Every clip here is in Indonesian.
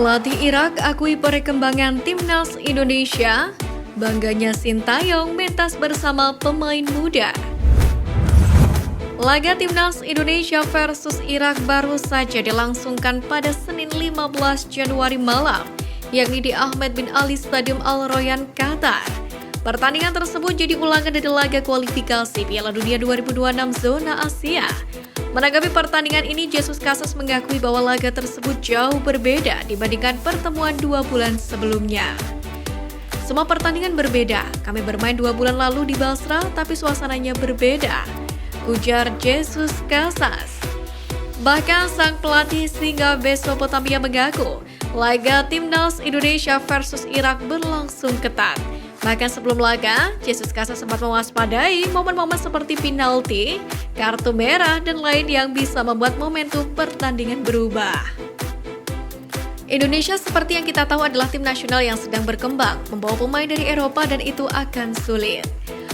Pelatih Irak akui perkembangan timnas Indonesia, bangganya Sintayong mentas bersama pemain muda. Laga timnas Indonesia versus Irak baru saja dilangsungkan pada Senin 15 Januari malam, yakni di Ahmed bin Ali Stadium Al Royan, Qatar. Pertandingan tersebut jadi ulangan dari laga kualifikasi Piala Dunia 2026 zona Asia. Menanggapi pertandingan ini, Jesus Casas mengakui bahwa laga tersebut jauh berbeda dibandingkan pertemuan 2 bulan sebelumnya. Semua pertandingan berbeda, kami bermain 2 bulan lalu di Basra tapi suasananya berbeda, ujar Jesus Casas. Bahkan sang pelatih Singa Mesopotamia mengaku laga timnas Indonesia versus Irak berlangsung ketat. Bahkan sebelum laga, Jesus Casas sempat mewaspadai momen-momen seperti penalti, kartu merah, dan lain yang bisa membuat momentum pertandingan berubah. Indonesia seperti yang kita tahu adalah tim nasional yang sedang berkembang, membawa pemain dari Eropa dan itu akan sulit,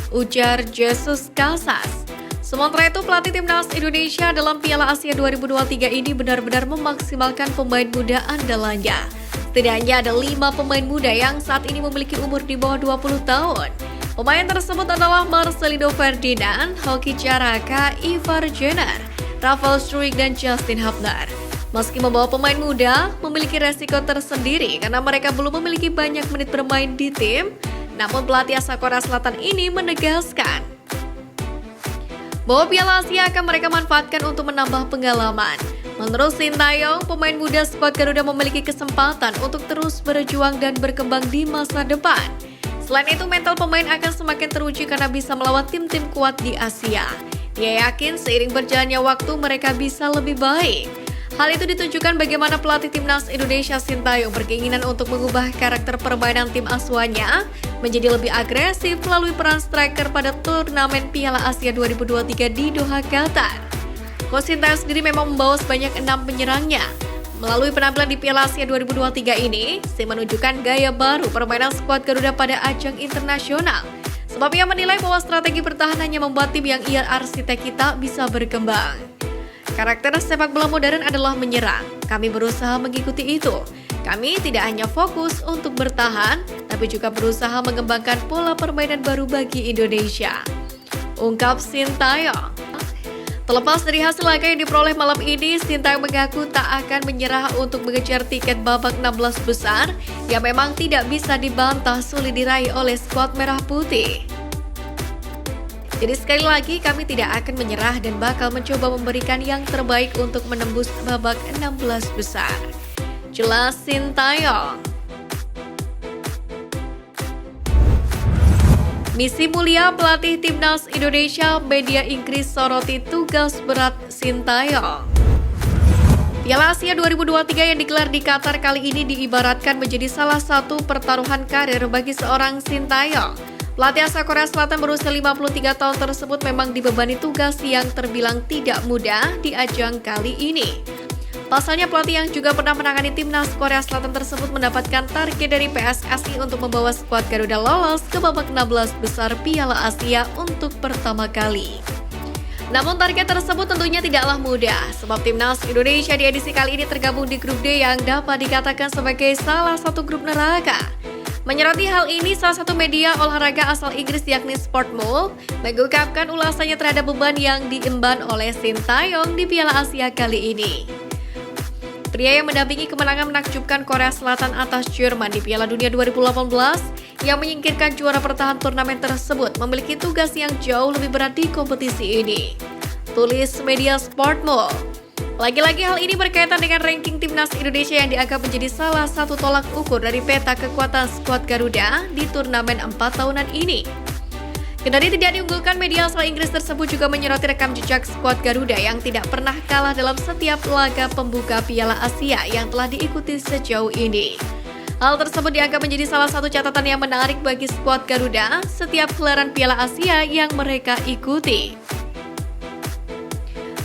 ujar Jesus Casas. Sementara itu, pelatih timnas Indonesia dalam Piala Asia 2023 ini benar-benar memaksimalkan pemain muda andalannya. Setidaknya ada 5 pemain muda yang saat ini memiliki umur di bawah 20 tahun. Pemain tersebut adalah Marcelino Ferdinand, Hoki Caraka, Ivar Jenner, Rafael Struijk, dan Justin Hubner. Meski membawa pemain muda, memiliki resiko tersendiri karena mereka belum memiliki banyak menit bermain di tim, namun pelatih asal Korea Selatan ini menegaskan bahwa Piala Asia akan mereka manfaatkan untuk menambah pengalaman. Menurut Sintayong, pemain muda skuad Garuda memiliki kesempatan untuk terus berjuang dan berkembang di masa depan. Selain itu, mental pemain akan semakin teruji karena bisa melawan tim-tim kuat di Asia. Dia yakin seiring berjalannya waktu mereka bisa lebih baik. Hal itu ditunjukkan bagaimana pelatih timnas Indonesia Sintayong berkeinginan untuk mengubah karakter permainan tim asuhannya menjadi lebih agresif melalui peran striker pada turnamen Piala Asia 2023 di Doha, Qatar. Coach Sintayong sendiri memang membawa sebanyak 6 penyerangnya. Melalui penampilan di Piala Asia 2023 ini, Sim menunjukkan gaya baru permainan skuad Garuda pada ajang internasional. Sebab ia menilai bahwa strategi pertahanannya membuat tim yang ia arsiteki tak bisa berkembang. Karakter sepak bola modern adalah menyerang. Kami berusaha mengikuti itu. Kami tidak hanya fokus untuk bertahan, tapi juga berusaha mengembangkan pola permainan baru bagi Indonesia, ungkap Sintayong. Terlepas dari hasil laga yang diperoleh malam ini, Sintayong mengaku tak akan menyerah untuk mengejar tiket babak 16 besar yang memang tidak bisa dibantah sulit diraih oleh skuad merah putih. Jadi sekali lagi kami tidak akan menyerah dan bakal mencoba memberikan yang terbaik untuk menembus babak 16 besar, jelas Sintayong. Misi mulia pelatih timnas Indonesia, media Inggris soroti tugas berat Sintayong. Piala Asia 2023 yang digelar di Qatar kali ini diibaratkan menjadi salah satu pertaruhan karir bagi seorang Sintayong. Pelatih asal Korea Selatan berusia 53 tahun tersebut memang dibebani tugas yang terbilang tidak mudah di ajang kali ini. Pasalnya pelatih yang juga pernah menangani timnas Korea Selatan tersebut mendapatkan target dari PSSI untuk membawa skuad Garuda lolos ke babak 16 besar Piala Asia untuk pertama kali. Namun target tersebut tentunya tidaklah mudah, sebab timnas Indonesia di edisi kali ini tergabung di grup D yang dapat dikatakan sebagai salah satu grup neraka. Menyoroti hal ini, salah satu media olahraga asal Inggris yakni Sportmule mengungkapkan ulasannya terhadap beban yang diemban oleh Sintayong di Piala Asia kali ini. Pria yang mendampingi kemenangan menakjubkan Korea Selatan atas Jerman di Piala Dunia 2018 yang menyingkirkan juara bertahan turnamen tersebut memiliki tugas yang jauh lebih berat di kompetisi ini, tulis media Sportmule. Lagi-lagi hal ini berkaitan dengan ranking timnas Indonesia yang dianggap menjadi salah satu tolak ukur dari peta kekuatan skuad Garuda di turnamen 4 tahunan ini. Kendari tidak diunggulkan, media asal Inggris tersebut juga menyoroti rekam jejak skuad Garuda yang tidak pernah kalah dalam setiap laga pembuka Piala Asia yang telah diikuti sejauh ini. Hal tersebut dianggap menjadi salah satu catatan yang menarik bagi skuad Garuda setiap gelaran Piala Asia yang mereka ikuti.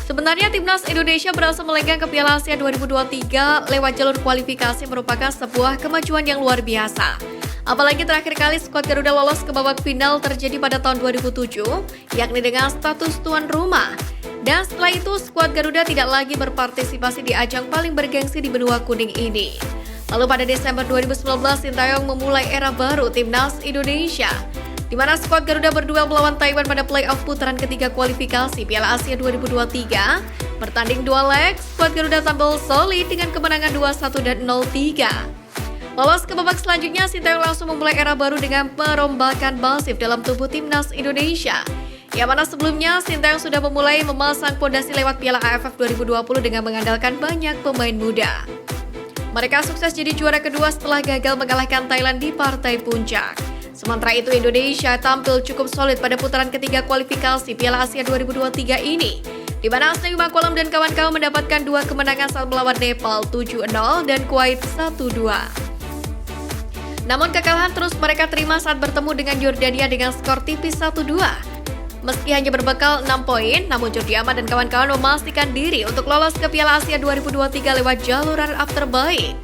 Sebenarnya timnas Indonesia berhasil melenggang ke Piala Asia 2023 lewat jalur kualifikasi merupakan sebuah kemajuan yang luar biasa. Apalagi terakhir kali skuad Garuda lolos ke babak final terjadi pada tahun 2007, yakni dengan status tuan rumah. Dan setelah itu skuad Garuda tidak lagi berpartisipasi di ajang paling bergengsi di benua kuning ini. Lalu pada Desember 2019, Sintayong memulai era baru Timnas Indonesia, di mana skuad Garuda berduel melawan Taiwan pada play-off putaran ketiga kualifikasi Piala Asia 2023. Bertanding 2 leg, skuad Garuda tampil solid dengan kemenangan 2-1 dan 0-3. Lolos ke babak selanjutnya, Sintayong langsung memulai era baru dengan perombakan masif dalam tubuh Timnas Indonesia. Yang mana sebelumnya, Sintayong sudah memulai memasang fondasi lewat Piala AFF 2020 dengan mengandalkan banyak pemain muda. Mereka sukses jadi juara kedua setelah gagal mengalahkan Thailand di partai puncak. Sementara itu, Indonesia tampil cukup solid pada putaran ketiga kualifikasi Piala Asia 2023 ini, di mana Asnawi Makolam dan kawan-kawan mendapatkan 2 kemenangan saat melawan Nepal 7-0 dan Kuwait 1-2. Namun kekalahan terus mereka terima saat bertemu dengan Yordania dengan skor tipis 1-2. Meski hanya berbekal 6 poin, namun Jordi Amat dan kawan-kawan memastikan diri untuk lolos ke Piala Asia 2023 lewat jalur runner-up terbaik.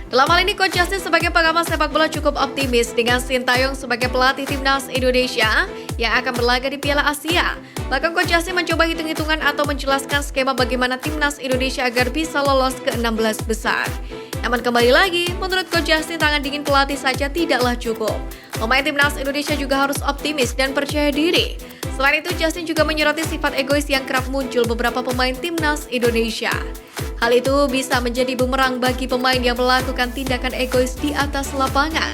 Dalam hal ini, Coach Justin sebagai pengamat sepak bola cukup optimis dengan Sintayong sebagai pelatih Timnas Indonesia yang akan berlaga di Piala Asia. Bahkan Coach Justin mencoba hitung-hitungan atau menjelaskan skema bagaimana Timnas Indonesia agar bisa lolos ke 16 besar. Namun kembali lagi, menurut Coach Justin, tangan dingin pelatih saja tidaklah cukup. Pemain Timnas Indonesia juga harus optimis dan percaya diri. Selain itu, Justin juga menyoroti sifat egois yang kerap muncul beberapa pemain Timnas Indonesia. Hal itu bisa menjadi bumerang bagi pemain yang melakukan tindakan egois di atas lapangan.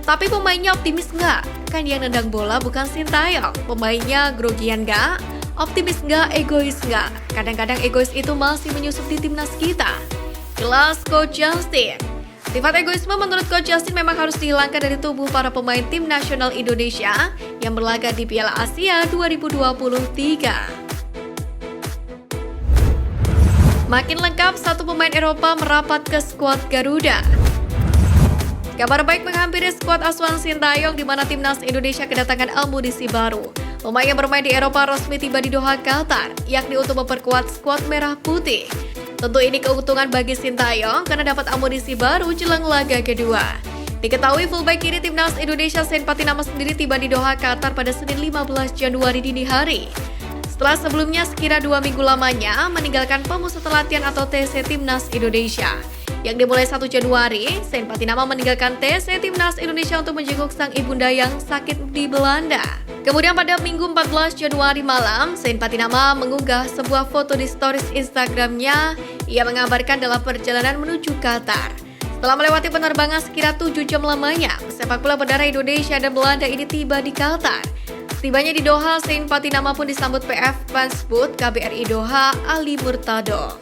Tapi pemainnya optimis nggak? Kan yang nendang bola bukan Sintayong. Pemainnya grogian nggak? Optimis nggak? Egois nggak? Kadang-kadang egois itu masih menyusup di timnas kita. Jelas Coach Justin. Sifat egoisme menurut Coach Justin memang harus dihilangkan dari tubuh para pemain tim nasional Indonesia yang berlaga di Piala Asia 2023. Makin lengkap, satu pemain Eropa merapat ke skuad Garuda. Kabar baik menghampiri skuad asuhan Sintayong di mana Timnas Indonesia kedatangan amunisi baru. Pemain yang bermain di Eropa resmi tiba di Doha, Qatar, yakni untuk memperkuat skuad merah putih. Tentu ini keuntungan bagi Sintayong karena dapat amunisi baru jelang laga kedua. Diketahui fullback kiri Timnas Indonesia Zain Patinama sendiri tiba di Doha, Qatar pada Senin 15 Januari dini hari. Setelah sebelumnya sekira 2 minggu lamanya meninggalkan pemusat latihan atau TC Timnas Indonesia. Yang dimulai 1 Januari, Zain Patinama meninggalkan TC Timnas Indonesia untuk menjenguk sang ibunda yang sakit di Belanda. Kemudian pada Minggu 14 Januari malam, Zain Patinama mengunggah sebuah foto di stories Instagramnya. Ia mengabarkan dalam perjalanan menuju Qatar. Setelah melewati penerbangan sekira 7 jam lamanya, sepak bola berdarah Indonesia dan Belanda ini tiba di Qatar. Setibanya di Doha, Zain Patinama pun disambut PF Fansboot KBRI Doha Ali Murtado.